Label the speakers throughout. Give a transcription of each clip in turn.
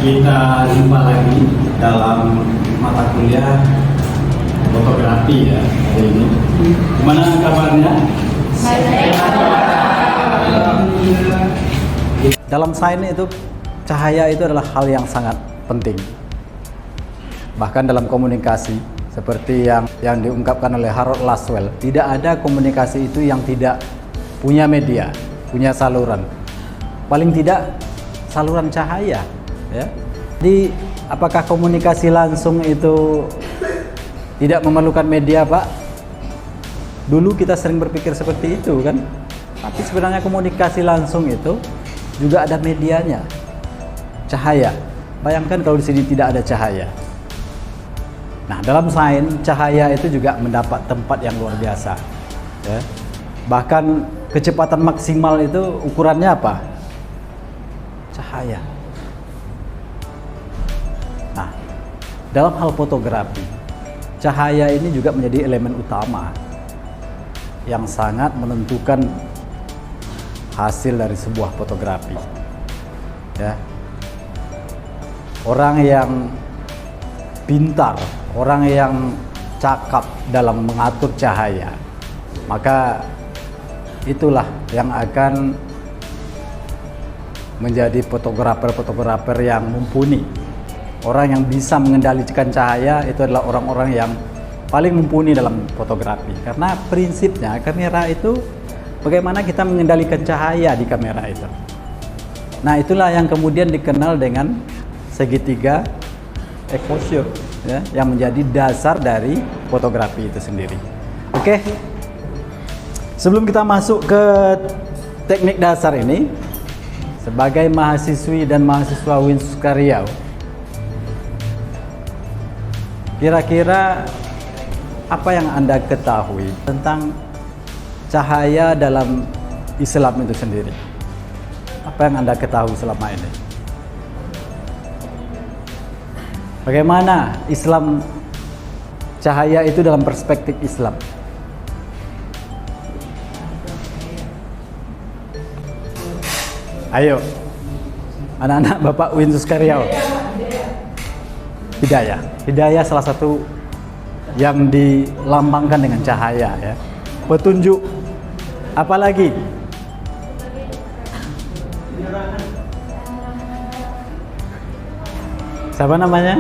Speaker 1: Kita jumpa lagi dalam mata kuliah fotografi ya hari ini. Gimana kabarnya?
Speaker 2: Dalam sains itu cahaya itu adalah hal yang sangat penting. Bahkan dalam komunikasi seperti yang diungkapkan oleh Harold Laswell, tidak ada komunikasi itu yang tidak punya media, punya saluran. Paling tidak saluran cahaya, ya. Jadi apakah komunikasi langsung itu tidak memerlukan media, Pak? Dulu kita sering berpikir seperti itu kan. Tapi sebenarnya komunikasi langsung itu juga ada medianya. Cahaya. Bayangkan kalau di sini tidak ada cahaya. Nah, dalam sains cahaya itu juga mendapat tempat yang luar biasa. Ya. Bahkan kecepatan maksimal itu ukurannya apa? Cahaya. Nah, dalam hal fotografi, cahaya ini juga menjadi elemen utama yang sangat menentukan hasil dari sebuah fotografi. Ya. Orang yang pintar, orang yang cakap dalam mengatur cahaya, maka itulah yang akan menjadi fotografer yang mumpuni. Orang yang bisa mengendalikan cahaya itu adalah orang-orang yang paling mumpuni dalam fotografi. Karena prinsipnya kamera itu bagaimana kita mengendalikan cahaya di kamera itu. Nah, itulah yang kemudian dikenal dengan segitiga exposure, ya, yang menjadi dasar dari fotografi itu sendiri. Oke, sebelum kita masuk ke teknik dasar ini, sebagai mahasiswi dan mahasiswa Winsuska Riau, kira-kira apa yang Anda ketahui tentang cahaya dalam Islam itu sendiri? Apa yang Anda ketahui selama ini? Bagaimana Islam, cahaya itu dalam perspektif Islam? Ayo, anak-anak Bapak Winsuska Riau. Hidayah. Hidayah salah satu yang dilambangkan dengan cahaya, ya. Petunjuk. Apalagi? Siapa namanya?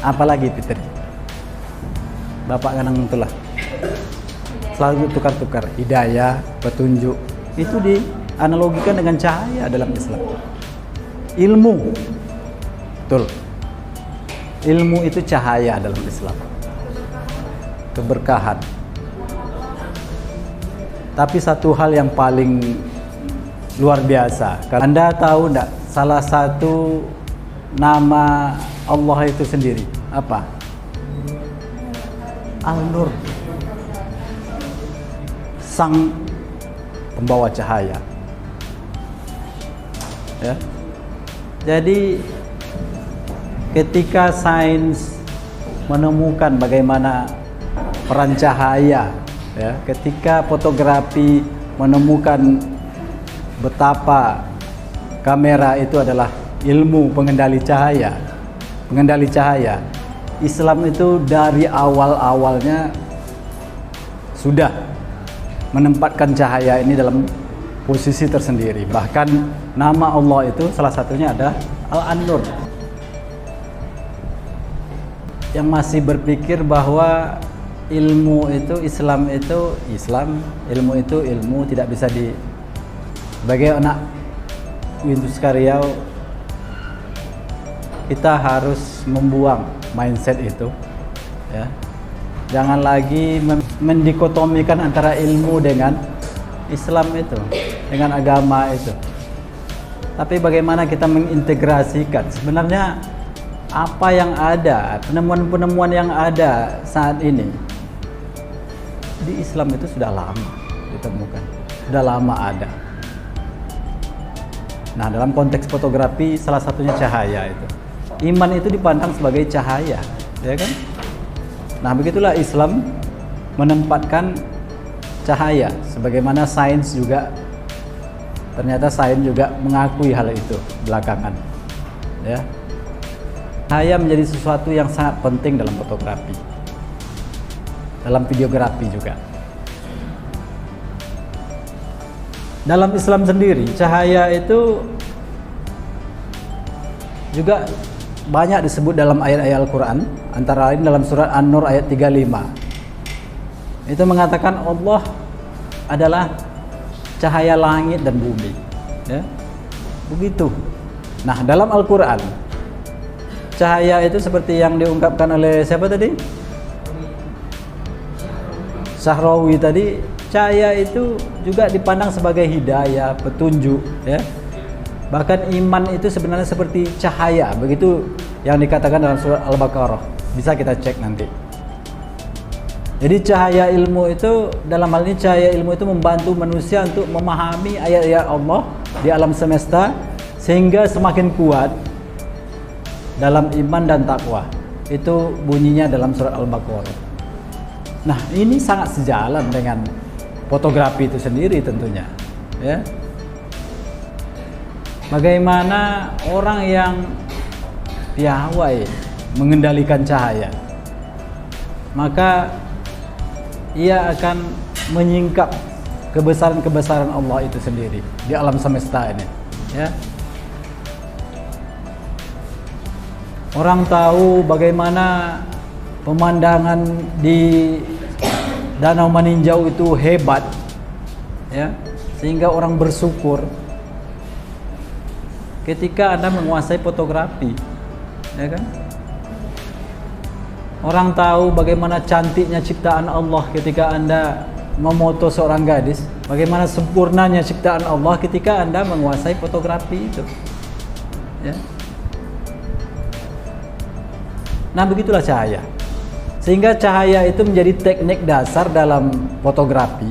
Speaker 2: Apalagi Fitri? Bapak kadang itulah. Selalu tukar-tukar. Hidayah, petunjuk. Itu dianalogikan dengan cahaya dalam Islam. Ilmu. Betul. Ilmu itu cahaya dalam Islam. Keberkahan. Tapi satu hal yang paling luar biasa. Anda tahu enggak salah satu nama Allah itu sendiri? Apa? Al-Nur. Sang pembawa cahaya. Ya. Jadi ketika sains menemukan bagaimana peran cahaya, ya, ketika fotografi menemukan betapa kamera itu adalah ilmu pengendali cahaya, Islam itu dari awal-awalnya sudah menempatkan cahaya ini dalam posisi tersendiri. Bahkan nama Allah itu salah satunya ada Al-An-Nur. Yang masih berpikir bahwa ilmu itu Islam, ilmu itu ilmu, tidak bisa sebagai anak Winsuska Riau, kita harus membuang mindset itu, ya. Jangan lagi mendikotomikan antara ilmu dengan Islam itu, dengan agama itu. Tapi bagaimana kita mengintegrasikan sebenarnya apa yang ada, penemuan-penemuan yang ada saat ini di Islam itu sudah lama ditemukan, sudah lama ada. Nah, dalam konteks fotografi salah satunya cahaya itu. Iman itu dipandang sebagai cahaya, ya kan? Nah, begitulah Islam menempatkan cahaya, sebagaimana sains juga, ternyata sains juga mengakui hal itu belakangan, ya. Cahaya menjadi sesuatu yang sangat penting dalam fotografi, dalam videografi juga. Dalam Islam sendiri, cahaya itu juga banyak disebut dalam ayat-ayat Al-Quran, antara lain dalam surat An-Nur ayat 35. Itu mengatakan Allah adalah cahaya langit dan bumi, ya. Begitu. Nah, dalam Al-Quran, cahaya itu seperti yang diungkapkan oleh siapa tadi? Syahrawi tadi, cahaya itu juga dipandang sebagai hidayah, petunjuk, ya. Bahkan iman itu sebenarnya seperti cahaya, begitu yang dikatakan dalam surat Al-Baqarah. Bisa kita cek nanti. Jadi cahaya ilmu itu, dalam hal ini cahaya ilmu itu membantu manusia untuk memahami ayat-ayat Allah di alam semesta, sehingga semakin kuat dalam iman dan takwa. Itu bunyinya dalam surat Al-Baqarah. Nah, ini sangat sejalan dengan fotografi itu sendiri tentunya, ya. Bagaimana orang yang piawai mengendalikan cahaya, maka ia akan menyingkap kebesaran-kebesaran Allah itu sendiri di alam semesta ini, ya. Orang tahu bagaimana pemandangan di Danau Meninjau itu hebat, ya, sehingga orang bersyukur ketika Anda menguasai fotografi, ya kan? Orang tahu bagaimana cantiknya ciptaan Allah ketika Anda memoto seorang gadis, bagaimana sempurnanya ciptaan Allah ketika Anda menguasai fotografi itu, ya. Nah, begitulah cahaya. Sehingga cahaya itu menjadi teknik dasar dalam fotografi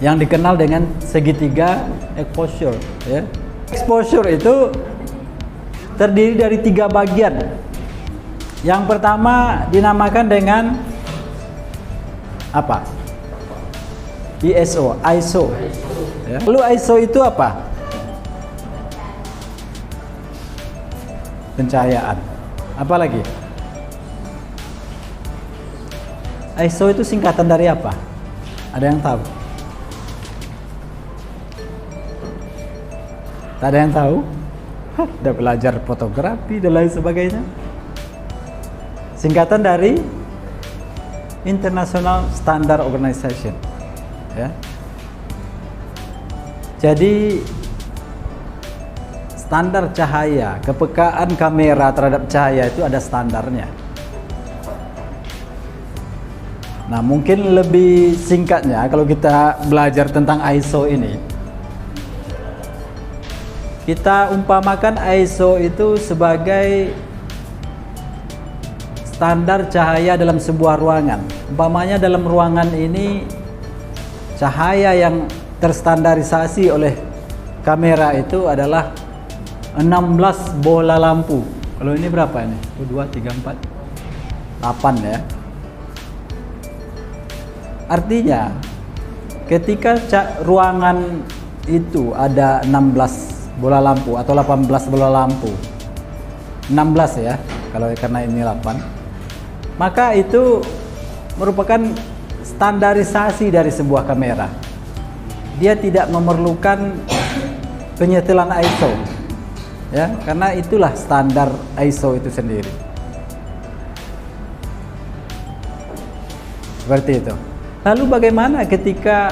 Speaker 2: yang dikenal dengan segitiga exposure, ya. Exposure itu terdiri dari 3 bagian. Yang pertama dinamakan dengan apa? ISO. Ya. Lalu ISO itu apa? Pencahayaan. Apa lagi? ISO itu singkatan dari apa? Ada yang tahu? Tak ada yang tahu? Udah belajar fotografi dan lain sebagainya. Singkatan dari International Standard Organization, ya. Jadi standar cahaya, kepekaan kamera terhadap cahaya itu ada standarnya. Nah, mungkin lebih singkatnya kalau kita belajar tentang ISO ini, kita umpamakan ISO itu sebagai standar cahaya dalam sebuah ruangan. Umpamanya dalam ruangan ini cahaya yang terstandarisasi oleh kamera itu adalah 16 bola lampu. Kalau ini berapa ini? 1, 2, 3, 4, 8, ya. Artinya ketika ruangan itu ada 16 bola lampu atau 18 bola lampu, 16 ya, kalau karena ini 8, maka itu merupakan standarisasi dari sebuah kamera. Dia tidak memerlukan penyetelan ISO, ya, karena itulah standar ISO itu sendiri. Seperti itu. Lalu bagaimana ketika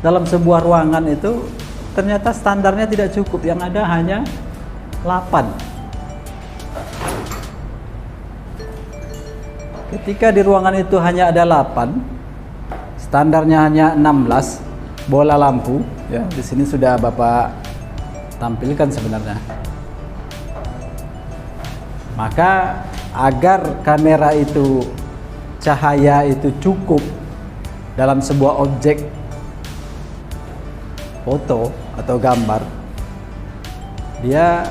Speaker 2: dalam sebuah ruangan itu ternyata standarnya tidak cukup, yang ada hanya 8. Ketika di ruangan itu hanya ada 8, standarnya hanya 16 bola lampu, ya. Di sini sudah Bapak tampilkan sebenarnya. Maka agar kamera itu cahaya itu cukup dalam sebuah objek foto atau gambar, dia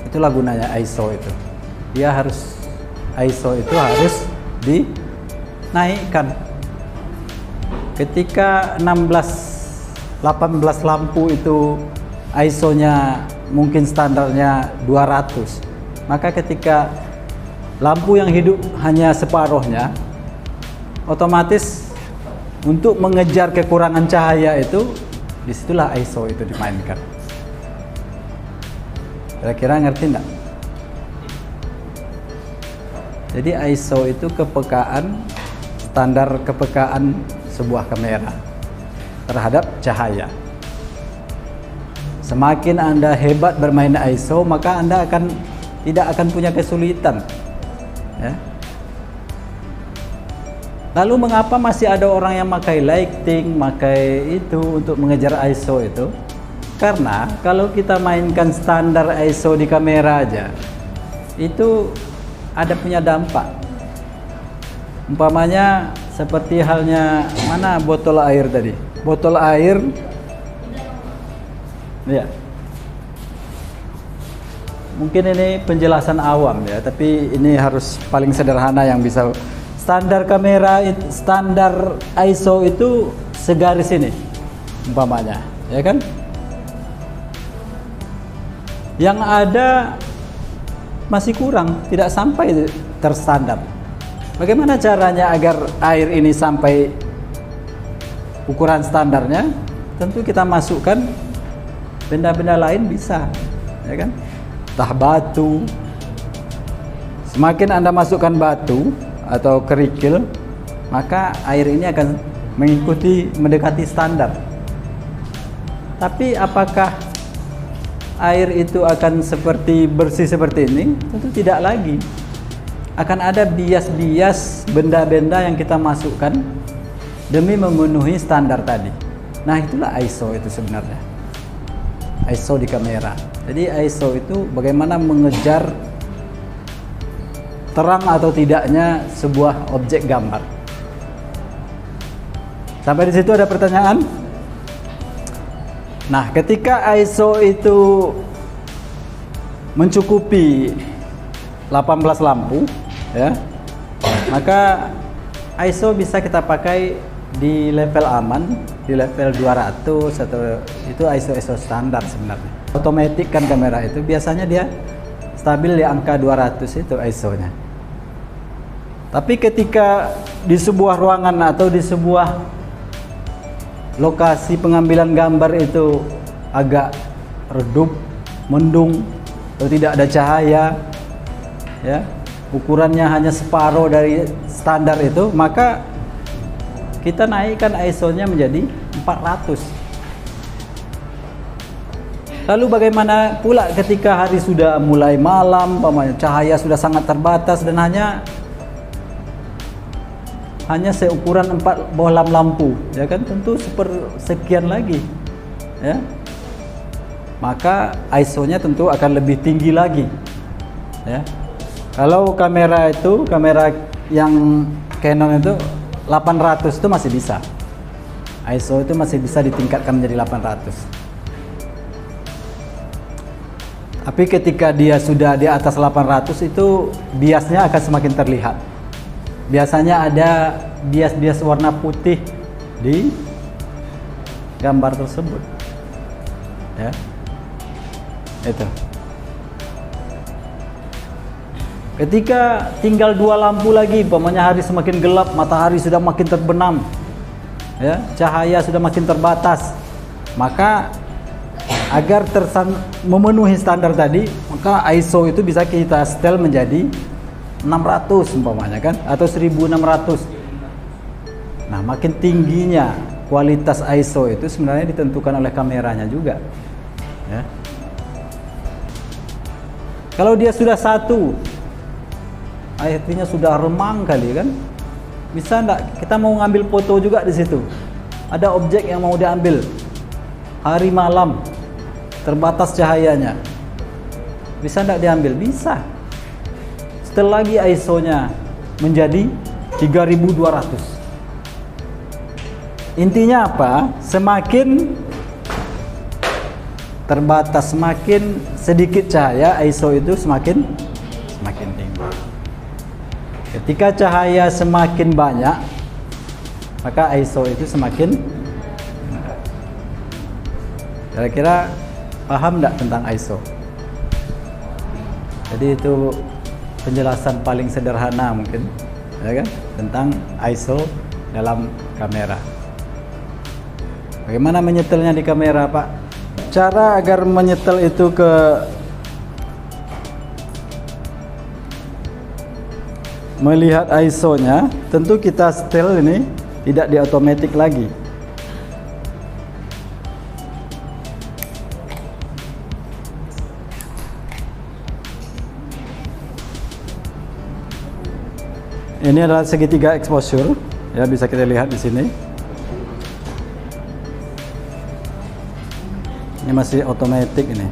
Speaker 2: itulah gunanya ISO itu. Dia harus ISO itu harus dinaikkan. Ketika 18 lampu itu ISO-nya mungkin standarnya 200, maka ketika lampu yang hidup hanya separuhnya, otomatis untuk mengejar kekurangan cahaya itu, disitulah ISO itu dimainkan. Kira-kira ngerti enggak? Jadi ISO itu kepekaan, standar kepekaan sebuah kamera terhadap cahaya. Semakin Anda hebat bermain ISO, maka Anda tidak akan punya kesulitan. Ya. Lalu mengapa masih ada orang yang pakai lighting, pakai itu untuk mengejar ISO itu? Karena kalau kita mainkan standar ISO di kamera aja, itu ada punya dampak. Umpamanya seperti halnya mana botol air tadi. Botol air, ya. Mungkin ini penjelasan awam ya, tapi ini harus paling sederhana yang bisa. Standar kamera, standar ISO itu segaris ini, umpamanya, ya kan? Yang ada masih kurang, tidak sampai terstandar. Bagaimana caranya agar air ini sampai ukuran standarnya? Tentu kita masukkan benda-benda lain bisa, ya kan? Entah batu. Semakin Anda masukkan batu atau kerikil, maka air ini akan mendekati standar. Tapi apakah air itu akan bersih seperti ini? Tentu tidak lagi. Akan ada bias-bias benda-benda yang kita masukkan demi memenuhi standar tadi. Nah, itulah ISO itu sebenarnya. ISO di kamera. Jadi ISO itu bagaimana mengejar terang atau tidaknya sebuah objek gambar. Sampai di situ ada pertanyaan? Nah, ketika ISO itu mencukupi 18 lampu, ya, maka ISO bisa kita pakai di level aman, di level 200 atau itu ISO standar sebenarnya. Otomatis kan kamera itu biasanya dia stabil di angka 200 itu ISO-nya. Tapi ketika di sebuah ruangan atau di sebuah lokasi pengambilan gambar itu agak redup, mendung, atau tidak ada cahaya, ya, ukurannya hanya separuh dari standar itu, maka kita naikkan ISO-nya menjadi 400. Lalu bagaimana pula ketika hari sudah mulai malam, cahaya sudah sangat terbatas dan hanya seukuran 4 bohlam lampu, ya kan, tentu sekian lagi, ya, maka ISO-nya tentu akan lebih tinggi lagi, ya. Kalau kamera yang Canon itu 800 itu masih bisa, ISO itu masih bisa ditingkatkan menjadi 800. Tapi ketika dia sudah di atas 800 itu biasnya akan semakin terlihat. Biasanya ada bias-bias warna putih di gambar tersebut, ya, itu. Ketika tinggal 2 lampu lagi, umpamanya hari semakin gelap, matahari sudah makin terbenam, ya, cahaya sudah makin terbatas, maka agar memenuhi standar tadi, maka ISO itu bisa kita setel menjadi 600 umpamanya kan, atau 1600. Nah, makin tingginya kualitas ISO itu sebenarnya ditentukan oleh kameranya juga, ya. Kalau dia sudah 1, akhirnya sudah remang kali kan, bisa enggak kita mau ngambil foto juga di situ, ada objek yang mau diambil hari malam, terbatas cahayanya, bisa enggak diambil? Bisa. Setelah lagi ISO-nya menjadi 3200. Intinya apa? Semakin terbatas, semakin sedikit cahaya, ISO itu semakin tinggi. Ketika cahaya semakin banyak, maka ISO itu semakin. Kira-kira paham nggak tentang ISO? Jadi itu penjelasan paling sederhana mungkin, ya kan, tentang ISO dalam kamera. Bagaimana menyetelnya di kamera, Pak? Cara agar menyetel itu ke melihat ISO-nya, tentu kita setel ini tidak di otomatis lagi. Ini adalah segitiga exposure, ya, bisa kita lihat di sini. Ini masih otomatis ini.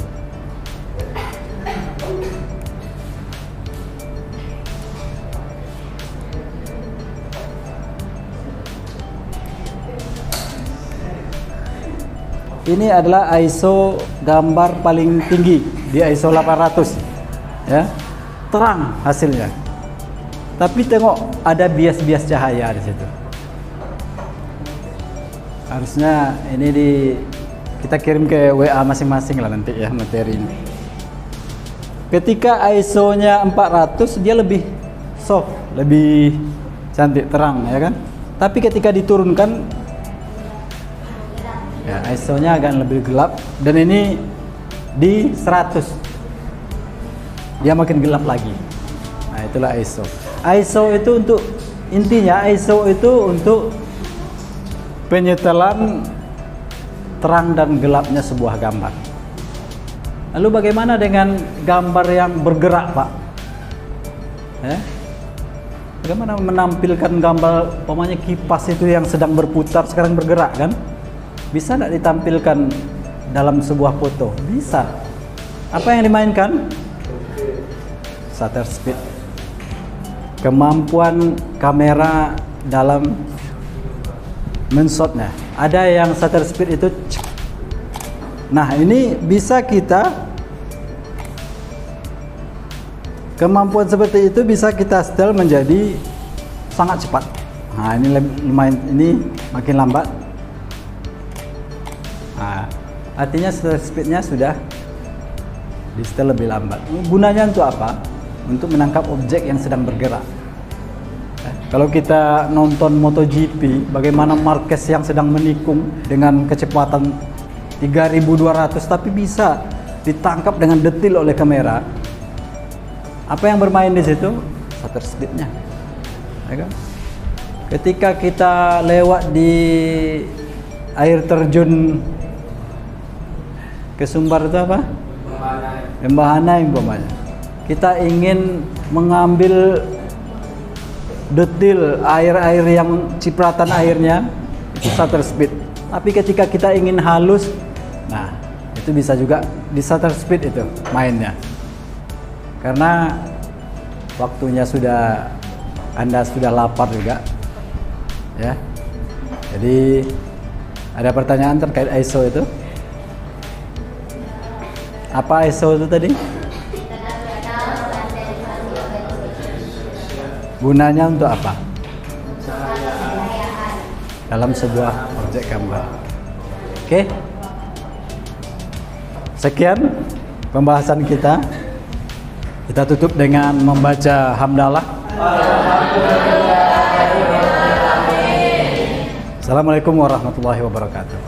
Speaker 2: Ini adalah ISO gambar paling tinggi di ISO 800, ya, terang hasilnya. Tapi tengok ada bias-bias cahaya di situ. Harusnya ini kita kirim ke WA masing-masing lah nanti ya materi ini. Ketika ISO-nya 400 dia lebih soft, lebih cantik, terang, ya kan? Tapi ketika diturunkan ya ISO-nya agak lebih gelap, dan ini di 100 dia makin gelap lagi. Nah, itulah ISO. ISO itu untuk, intinya ISO itu untuk penyetelan terang dan gelapnya sebuah gambar. Lalu bagaimana dengan gambar yang bergerak, Pak? Ya? Bagaimana menampilkan gambar, umpamanya kipas itu yang sedang berputar sekarang bergerak kan? Bisa tidak ditampilkan dalam sebuah foto? Bisa. Apa yang dimainkan? Shutter speed. Kemampuan kamera dalam men-shotnya. Ada yang shutter speed itu. Nah, ini bisa kita, kemampuan seperti itu bisa kita setel menjadi sangat cepat. Nah, ini lumayan, ini makin lambat. Nah, artinya shutter speednya sudah di setel lebih lambat. Gunanya untuk apa? Untuk menangkap objek yang sedang bergerak. Kalau kita nonton MotoGP, bagaimana Marquez yang sedang menikung dengan kecepatan 3200 tapi bisa ditangkap dengan detil oleh kamera. Apa yang bermain di situ? Shutter speednya, ya kan? Ketika kita lewat di air terjun ke Sumbar itu apa? Lembah Hanai umpamanya. Kita ingin mengambil detil air-air yang cipratan airnya, itu shutter speed. Tapi ketika kita ingin halus, nah itu bisa juga di shutter speed itu mainnya. Karena waktunya sudah, Anda sudah lapar juga, ya. Jadi ada pertanyaan terkait ISO itu? Apa ISO itu tadi? Gunanya untuk apa? Dalam sebuah objek gambar. Oke. Sekian pembahasan kita. Kita tutup dengan membaca hamdalah. Assalamualaikum warahmatullahi wabarakatuh.